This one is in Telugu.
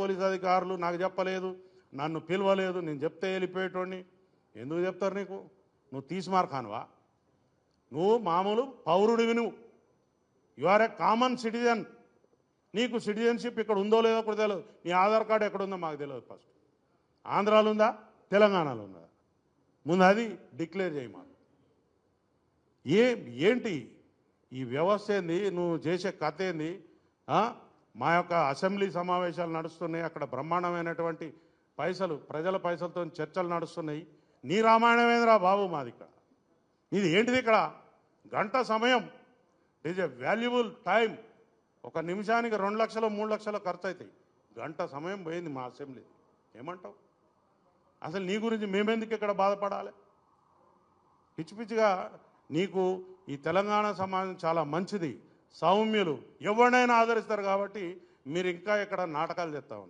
పోలీస్ అధికారులు నాకు చెప్పలేదు, నన్ను పిలవలేదు, నేను చెప్తే వెళ్ళిపోయేటోడిని. ఎందుకు చెప్తారు నీకు? నువ్వు తీసిమార్ఖానువా? నువ్వు మామూలు పౌరుడివి, నువ్వు you are a common citizen. నీకు సిటిజన్షిప్ ఇక్కడ ఉందో లేదో కూడా తెలియదు. నీ ఆధార్ కార్డు ఎక్కడ ఉందో మాకు తెలియదు. ఫస్ట్ ఆంధ్రాలో ఉందా, తెలంగాణలో ఉందా? ముందు అది డిక్లేర్ చేయి మాకు. ఏంటి ఈ వ్యవస్థ ఏంది? నువ్వు చేసే కథ ఏంది? మా యొక్క అసెంబ్లీ సమావేశాలు నడుస్తున్నాయి, అక్కడ బ్రహ్మాండమైనటువంటి పైసలు, ప్రజల పైసలతో చర్చలు నడుస్తున్నాయి. నీ రామాయణమేంద్రా బాబు మాది ఇక్కడ? ఇది ఏంటిది? ఇక్కడ గంట సమయం, it is a valuable time. ఒక నిమిషానికి 2 లక్షలు 3 లక్షలు ఖర్చు అవుతాయి. గంట సమయం పోయింది మా అసెంబ్లీ. ఏమంటావు? అసలు నీ గురించి మేమెందుకు ఇక్కడ బాధపడాలి? పిచ్చి పిచ్చిగా నీకు ఈ తెలంగాణ సమాజం చాలా మంచిది, సౌమ్యులు, ఎవరినైనా ఆదరిస్తారు. కాబట్టి మీరు ఇంకా ఇక్కడ నాటకాలు చేస్తా ఉన్నారు.